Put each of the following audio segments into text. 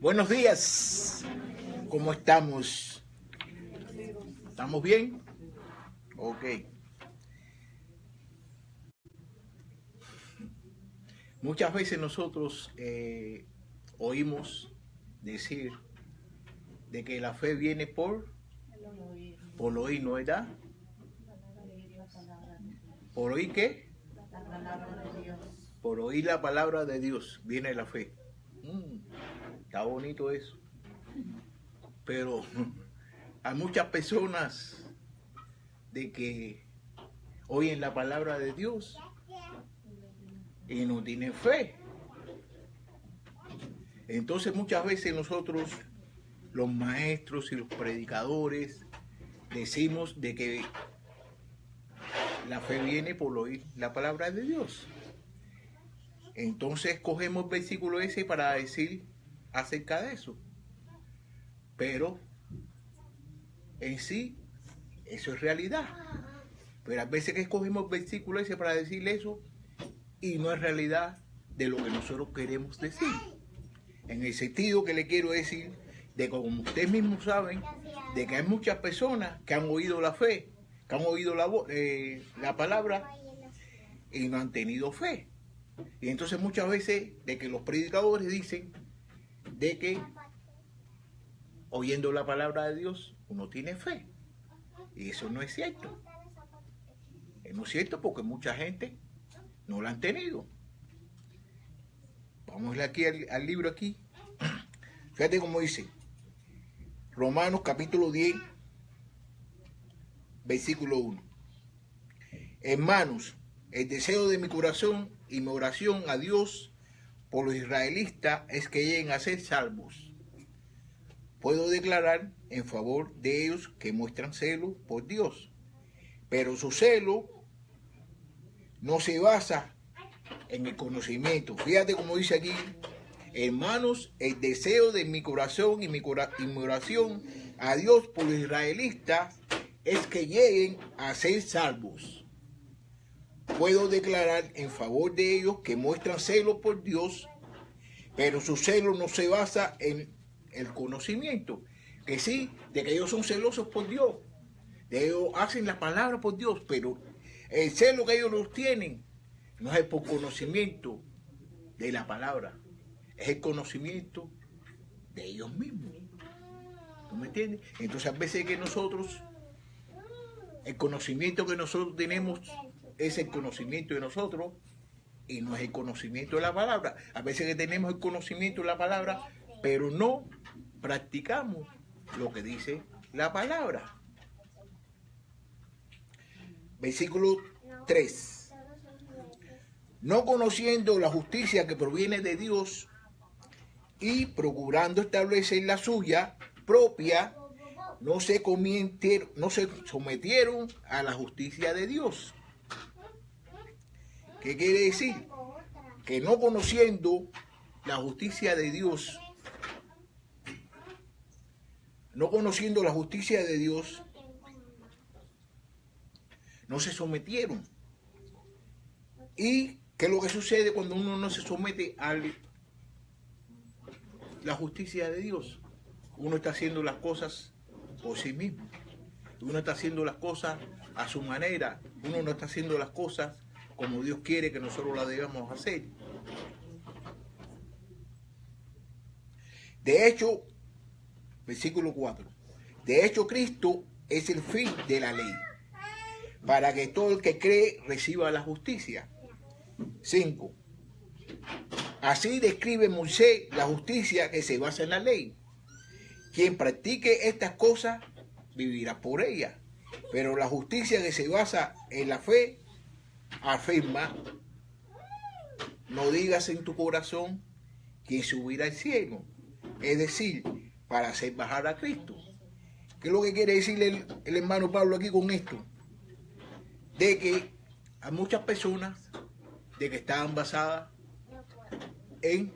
Buenos días, ¿cómo estamos? ¿Estamos bien? Ok. Muchas veces nosotros oímos decir de que la fe viene por lo oír, ¿no es verdad? ¿Por oír qué? Por oír la palabra de Dios viene la fe. Está bonito eso. Pero hay muchas personas de que oyen la palabra de Dios y no tienen fe. Entonces muchas veces nosotros, los maestros y los predicadores, decimos de que la fe viene por oír la palabra de Dios. Entonces cogemos el versículo ese para decir acerca de eso. Pero en sí, eso es realidad. Pero a veces que escogemos el versículo ese para decir eso y no es realidad de lo que nosotros queremos decir. En el sentido que le quiero decir de que, como ustedes mismos saben, de que hay muchas personas que han oído la fe, que han oído la palabra y no han tenido fe. Y entonces muchas veces de que los predicadores dicen de que oyendo la palabra de Dios uno tiene fe. Y eso no es cierto. No es cierto porque mucha gente no la han tenido. Vamos aquí al libro aquí. Fíjate cómo dice. Romanos capítulo 10, versículo 1. Hermanos, el deseo de mi corazón y mi oración a Dios por los israelitas es que lleguen a ser salvos. Puedo declarar en favor de ellos que muestran celo por Dios, pero su celo no se basa en el conocimiento. Fíjate cómo dice aquí, hermanos, el deseo de mi corazón y mi oración a Dios por los israelitas es que lleguen a ser salvos. Puedo declarar en favor de ellos que muestran celo por Dios, pero su celo no se basa en el conocimiento. Que sí, de que ellos son celosos por Dios, de ellos hacen la palabra por Dios, pero el celo que ellos los tienen no es por conocimiento de la palabra, es el conocimiento de ellos mismos. ¿Tú me entiendes? Entonces a veces que nosotros, el conocimiento que nosotros tenemos es el conocimiento de nosotros y no es el conocimiento de la palabra. A veces que tenemos el conocimiento de la palabra, pero no practicamos lo que dice la palabra. Versículo 3. No conociendo la justicia que proviene de Dios y procurando establecer la suya propia, no se sometieron a la justicia de Dios. ¿Qué quiere decir? Que no conociendo la justicia de Dios, no se sometieron. ¿Y qué es lo que sucede cuando uno no se somete a la justicia de Dios? Uno está haciendo las cosas por sí mismo. Uno está haciendo las cosas a su manera. Uno no está haciendo las cosas como Dios quiere que nosotros las debamos hacer. De hecho, versículo 4. De hecho, Cristo es el fin de la ley, para que todo el que cree reciba la justicia. 5. Así describe Moisés la justicia que se basa en la ley. Quien practique estas cosas vivirá por ellas. Pero la justicia que se basa en la fe afirma: no digas en tu corazón quién subirá al cielo. Es decir, para hacer bajar a Cristo. ¿Qué es lo que quiere decir el hermano Pablo aquí con esto? De que hay muchas personas de que estaban basadas en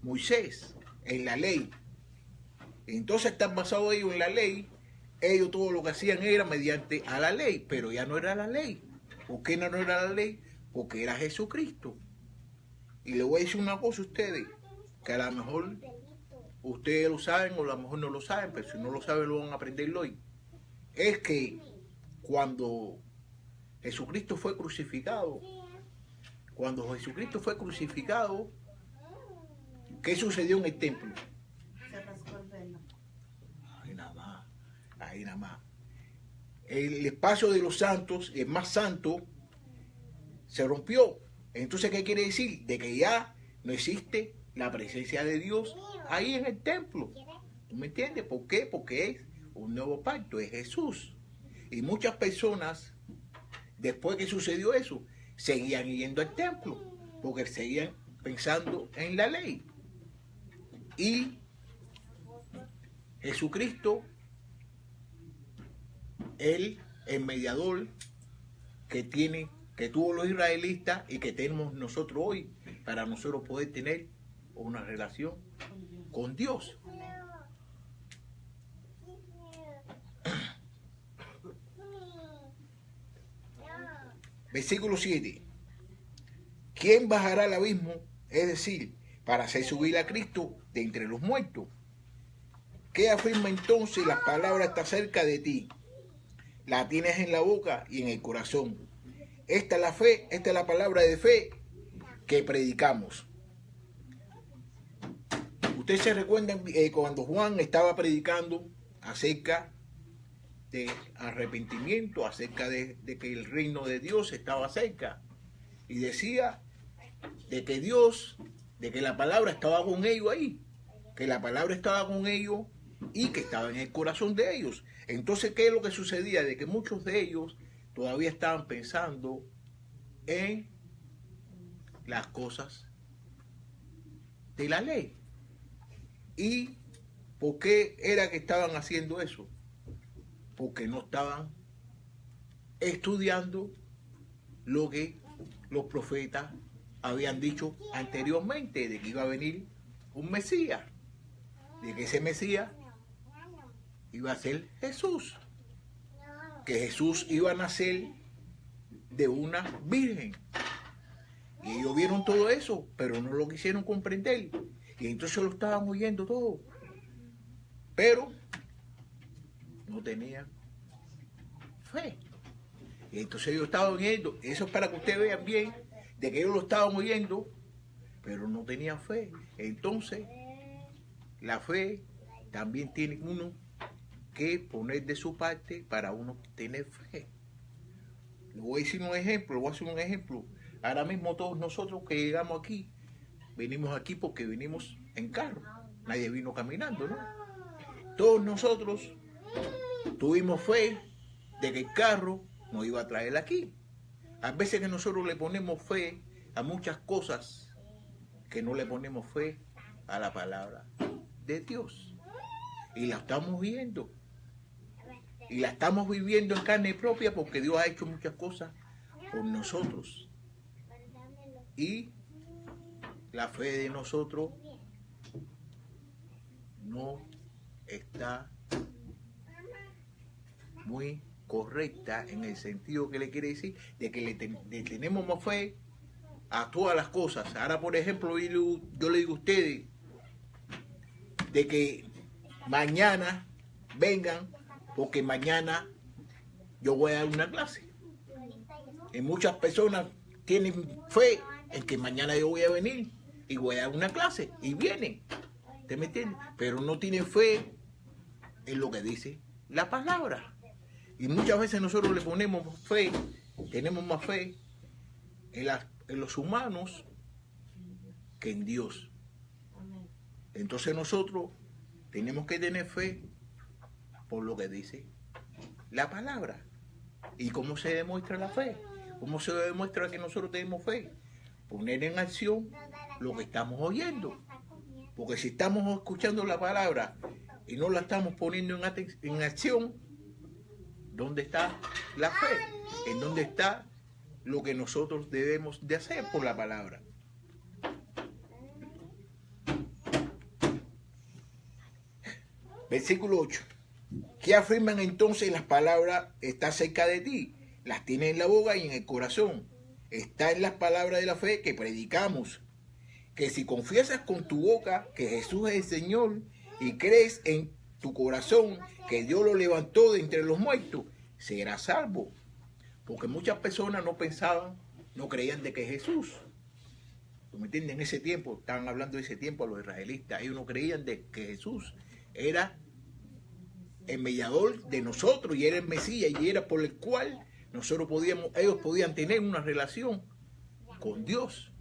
Moisés, en la ley. Entonces están basados ellos en la ley. Ellos todo lo que hacían era mediante a la ley, pero ya no era la ley. ¿Por qué no era la ley? Porque era Jesucristo. Y le voy a decir una cosa a ustedes. que a lo mejor ustedes lo saben o a lo mejor no lo saben, pero si no lo saben lo van a aprender hoy. Es que cuando Jesucristo fue crucificado, ¿qué sucedió en el templo? Se rascó el velo. Ahí nada más. El espacio de los santos, el más santo, se rompió. Entonces, ¿qué quiere decir? De que ya no existe la presencia de Dios ahí en el templo. ¿Tú me entiendes? ¿Por qué? Porque es un nuevo pacto, es Jesús. Y muchas personas, después que sucedió eso, seguían yendo al templo, porque seguían pensando en la ley. Y Jesucristo, Él, el mediador que tuvo los israelitas y que tenemos nosotros hoy, para nosotros poder tener una relación con Dios. Versículo 7. ¿Quién bajará al abismo? Es decir, para hacer subir a Cristo de entre los muertos. ¿Qué afirma entonces? La palabra está cerca de ti. La tienes en la boca y en el corazón. Esta es la fe, esta es la palabra de fe que predicamos. Ustedes se recuerdan cuando Juan estaba predicando acerca de arrepentimiento, acerca de que el reino de Dios estaba cerca. Y decía de que Dios, de que la palabra estaba con ellos ahí, que la palabra estaba con ellos y que estaba en el corazón de ellos. Entonces, ¿qué es lo que sucedía? De que muchos de ellos todavía estaban pensando en las cosas de la ley. ¿Y por qué era que estaban haciendo eso? Porque no estaban estudiando lo que los profetas habían dicho anteriormente, de que iba a venir un Mesías, de que ese Mesías iba a ser Jesús, que Jesús iba a nacer de una virgen. Y ellos vieron todo eso, pero no lo quisieron comprender. Y entonces lo estaban oyendo todo. Pero no tenían fe. Y entonces ellos estaban oyendo. Eso es para que ustedes vean bien de que ellos lo estaban oyendo, pero no tenían fe. Entonces, la fe también tiene uno que poner de su parte para uno tener fe. Le voy a decir un ejemplo, Ahora mismo todos nosotros que llegamos aquí, venimos aquí porque venimos en carro. Nadie vino caminando, ¿no? Todos nosotros tuvimos fe de que el carro nos iba a traer aquí. A veces que nosotros le ponemos fe a muchas cosas que no le ponemos fe a la palabra de Dios. Y la estamos viendo. Y la estamos viviendo en carne propia porque Dios ha hecho muchas cosas por nosotros. Y la fe de nosotros no está muy correcta en el sentido que le quiere decir de que le tenemos más fe a todas las cosas. Ahora, por ejemplo, yo le digo a ustedes de que mañana vengan porque mañana yo voy a dar una clase. Y muchas personas tienen fe en que mañana yo voy a venir y voy a dar una clase y vienen. ¿Usted me entiende? Pero no tienen fe en lo que dice la palabra. Y muchas veces nosotros le ponemos fe, tenemos más fe en los humanos que en Dios. Entonces nosotros tenemos que tener fe por lo que dice la palabra. ¿Y cómo se demuestra la fe? ¿Cómo se demuestra que nosotros tenemos fe? Poner en acción lo que estamos oyendo. Porque si estamos escuchando la palabra y no la estamos poniendo en acción, ¿dónde está la fe? ¿En dónde está lo que nosotros debemos de hacer por la palabra? Versículo 8. ¿Qué afirman entonces las palabras? Está cerca de ti. Las tienes en la boca y en el corazón. Está en las palabras de la fe que predicamos. que si confiesas con tu boca que Jesús es el Señor y crees en tu corazón que Dios lo levantó de entre los muertos, serás salvo. Porque muchas personas no pensaban, no creían de que Jesús, ¿tú me entiendes? En ese tiempo, estaban hablando de ese tiempo a los israelitas, ellos no creían de que Jesús era el mediador de nosotros y era el Mesías y era por el cual ellos podían tener una relación con Dios.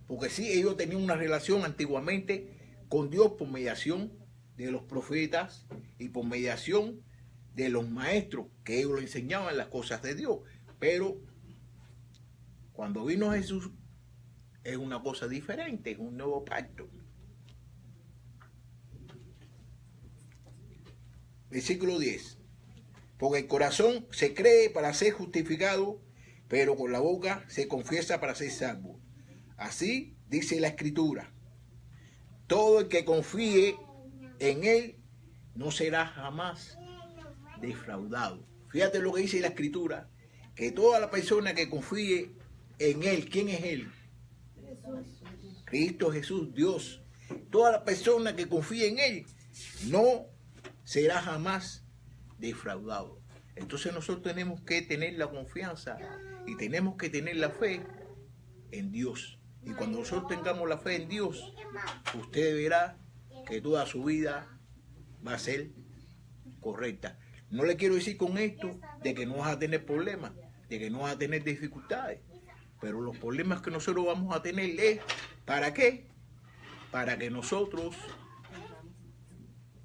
Porque sí, ellos tenían una relación antiguamente con Dios por mediación de los profetas y por mediación de los maestros que ellos le enseñaban las cosas de Dios. Pero cuando vino Jesús es una cosa diferente, es un nuevo pacto. Versículo 10. Porque el corazón se cree para ser justificado, pero con la boca se confiesa para ser salvo. Así dice la Escritura: todo el que confíe en Él no será jamás defraudado. Fíjate lo que dice la Escritura, que toda la persona que confíe en Él, ¿quién es Él? Cristo Jesús, Dios. Toda la persona que confíe en Él no será jamás defraudado. Entonces nosotros tenemos que tener la confianza y tenemos que tener la fe en Dios. Y cuando nosotros tengamos la fe en Dios, usted verá que toda su vida va a ser correcta. No le quiero decir con esto de que no vas a tener problemas, de que no vas a tener dificultades, pero los problemas que nosotros vamos a tener es, ¿para qué? Para que nosotros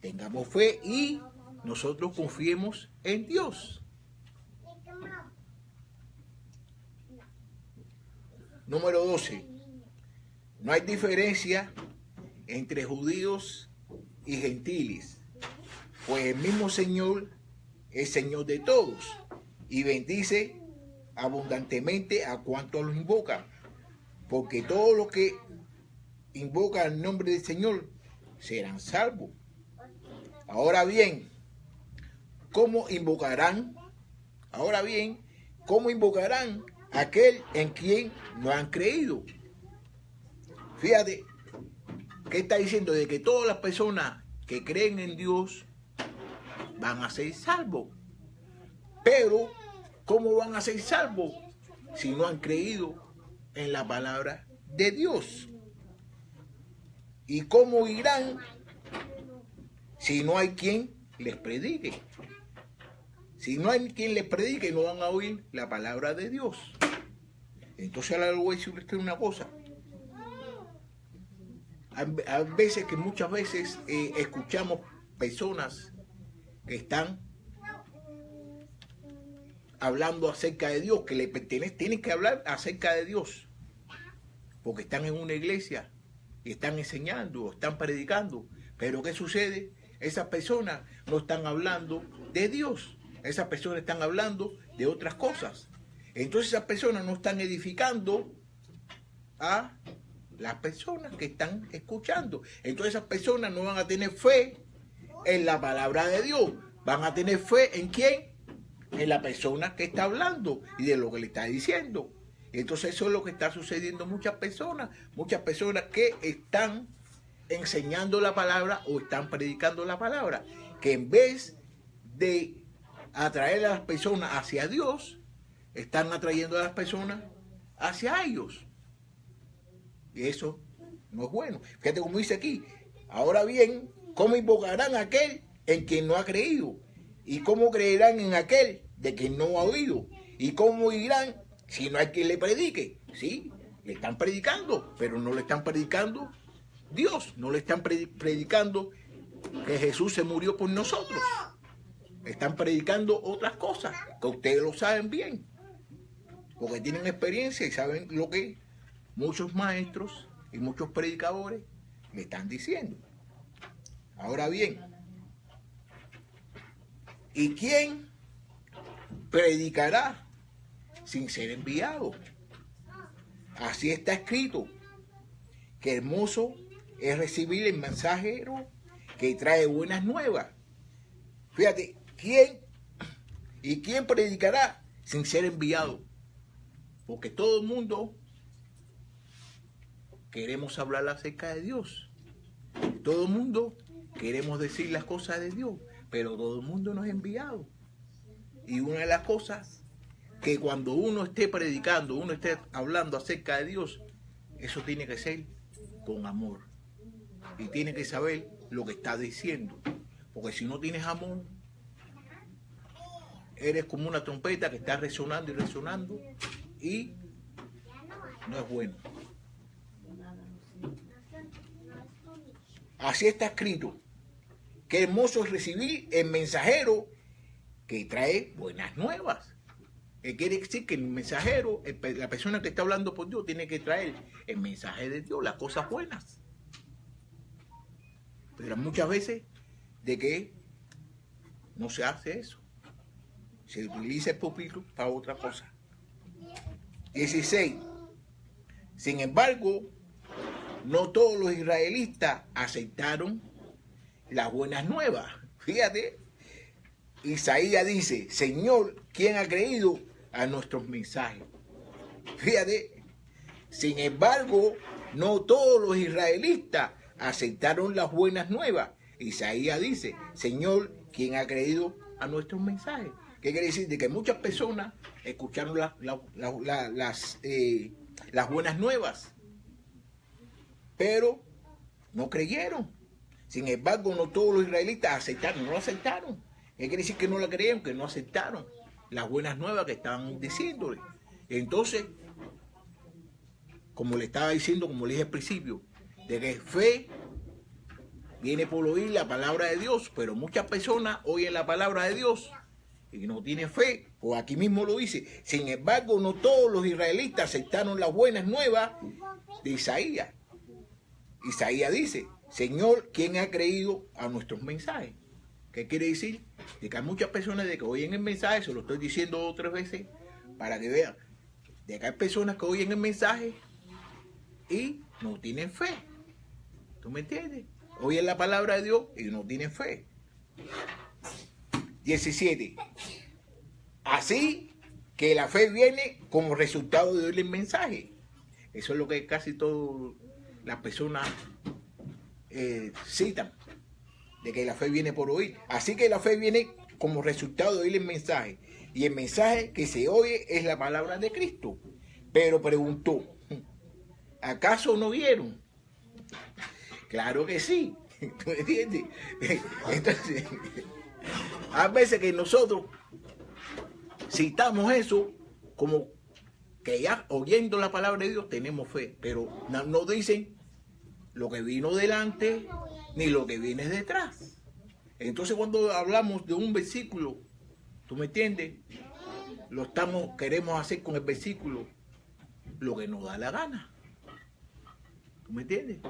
tengamos fe y nosotros confiemos en Dios. Número 12. No hay diferencia entre judíos y gentiles, pues el mismo Señor es Señor de todos y bendice abundantemente a cuantos los invocan, porque todos los que invocan el nombre del Señor serán salvos. Ahora bien, ¿cómo invocarán? Aquel en quien no han creído? Fíjate, ¿qué está diciendo? De que todas las personas que creen en Dios van a ser salvos. Pero, ¿cómo van a ser salvos si no han creído en la palabra de Dios? ¿Y cómo irán si no hay quien les predique? Si no hay quien les predique, no van a oír la palabra de Dios. Entonces ahora le voy a decir usted una cosa. A veces, que muchas veces escuchamos personas que están hablando acerca de Dios, que le pertenece, tienen que hablar acerca de Dios, porque están en una iglesia y están enseñando, están predicando. Pero ¿qué sucede? Esas personas no están hablando de Dios, esas personas están hablando de otras cosas. Entonces esas personas no están edificando a las personas que están escuchando. Entonces esas personas no van a tener fe en la palabra de Dios. Van a tener fe ¿en quién? En la persona que está hablando y de lo que le está diciendo. Entonces eso es lo que está sucediendo. Muchas personas que están enseñando la palabra o están predicando la palabra, que en vez de atraer a las personas hacia Dios, están atrayendo a las personas hacia ellos. Y eso no es bueno. Fíjate cómo dice aquí. Ahora bien, ¿cómo invocarán a aquel en quien no ha creído? ¿Y cómo creerán en aquel de quien no ha oído? ¿Y cómo irán si no hay quien le predique? Sí, le están predicando, pero no le están predicando Dios. No le están predicando que Jesús se murió por nosotros. Están predicando otras cosas que ustedes lo saben bien, porque tienen experiencia y saben lo que muchos maestros y muchos predicadores le están diciendo. Ahora bien, ¿y quién predicará sin ser enviado? Así está escrito, que hermoso es recibir el mensajero que trae buenas nuevas. Fíjate, ¿quién predicará sin ser enviado? Porque todo el mundo queremos hablar acerca de Dios. Todo el mundo queremos decir las cosas de Dios, pero todo el mundo nos ha enviado. Y una de las cosas que cuando uno esté predicando, uno esté hablando acerca de Dios, eso tiene que ser con amor. Y tiene que saber lo que está diciendo. Porque si no tienes amor, eres como una trompeta que está resonando y resonando y no es bueno. Así está escrito. Qué hermoso es recibir el mensajero que trae buenas nuevas. Quiere decir que el mensajero, la persona que está hablando por Dios, tiene que traer el mensaje de Dios, las cosas buenas. Pero muchas veces de que no se hace eso. Se utiliza el púlpito para otra cosa. 16. Sin embargo, no todos los israelitas aceptaron las buenas nuevas. Fíjate, Isaías dice, Señor, ¿quién ha creído a nuestros mensajes? Fíjate, sin embargo, no todos los israelitas aceptaron las buenas nuevas. Isaías dice, Señor, ¿quién ha creído a nuestros mensajes? ¿Qué quiere decir? De que muchas personas escucharon las buenas nuevas, pero no creyeron. Sin embargo, no todos los israelitas aceptaron, no lo aceptaron. ¿Qué quiere decir que no la creyeron? Que no aceptaron las buenas nuevas que estaban diciéndole. Entonces, como le estaba diciendo, como le dije al principio, de que fe viene por oír la palabra de Dios, pero muchas personas oyen la palabra de Dios y no tienen fe, o aquí mismo lo dice. Sin embargo, no todos los israelitas aceptaron las buenas nuevas de Isaías. Isaías dice, Señor, ¿quién ha creído a nuestros mensajes? ¿Qué quiere decir? De que hay muchas personas de que oyen el mensaje, se lo estoy diciendo 3 veces para que vean, de que hay personas que oyen el mensaje y no tienen fe. ¿Tú me entiendes? Oyen la palabra de Dios y no tienen fe. 17. Así que la fe viene como resultado de oír el mensaje. Eso es lo que casi todas las personas citan, de que la fe viene por oír. Así que la fe viene como resultado de oír el mensaje. Y el mensaje que se oye es la palabra de Cristo. Pero preguntó, ¿acaso no vieron? Claro que sí. ¿Tú entiendes? Entonces, a veces que nosotros citamos eso como que ya oyendo la palabra de Dios tenemos fe, pero no dicen lo que vino delante ni lo que viene detrás. Entonces cuando hablamos de un versículo, ¿tú me entiendes? Queremos hacer con el versículo lo que nos da la gana. ¿Tú me entiendes?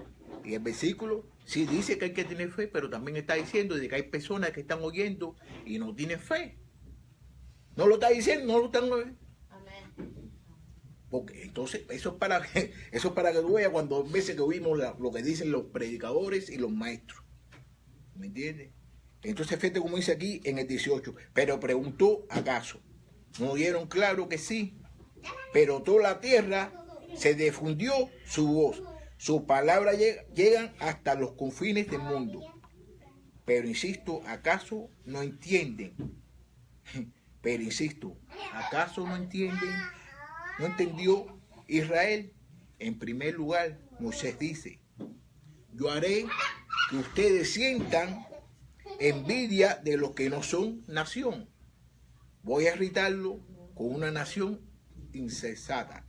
Y el versículo sí dice que hay que tener fe, pero también está diciendo de que hay personas que están oyendo y no tienen fe. No lo está diciendo, no lo están oyendo. Porque entonces eso es para que tú veas cuando a veces que oímos lo que dicen los predicadores y los maestros. ¿Me entiendes? Entonces fíjate como dice aquí en el 18. Pero preguntó, ¿acaso no oyeron? Claro que sí. Pero toda la tierra se difundió su voz. Sus palabras llegan hasta los confines del mundo. Pero insisto, ¿acaso no entienden? Pero insisto, ¿acaso no entienden? ¿No entendió Israel? En primer lugar, Moisés dice, yo haré que ustedes sientan envidia de los que no son nación. Voy a irritarlo con una nación insensata.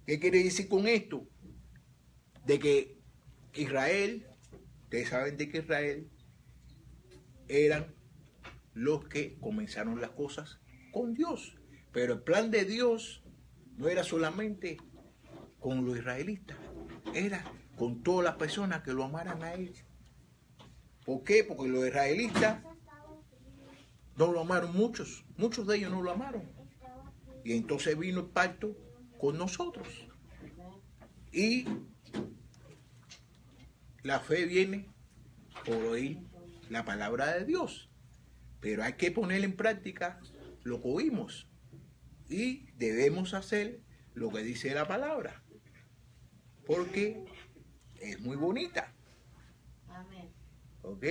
¿Qué quiere decir con esto? De que Israel, ustedes saben de que Israel eran los que comenzaron las cosas con Dios. Pero el plan de Dios no era solamente con los israelitas, era con todas las personas que lo amaran a él. ¿Por qué? Porque los israelitas no lo amaron muchos de ellos no lo amaron. Y entonces vino el pacto con nosotros. Y la fe viene por oír la palabra de Dios. Pero hay que poner en práctica lo que oímos. Y debemos hacer lo que dice la palabra. porque es muy bonita. Amén. ¿Ok?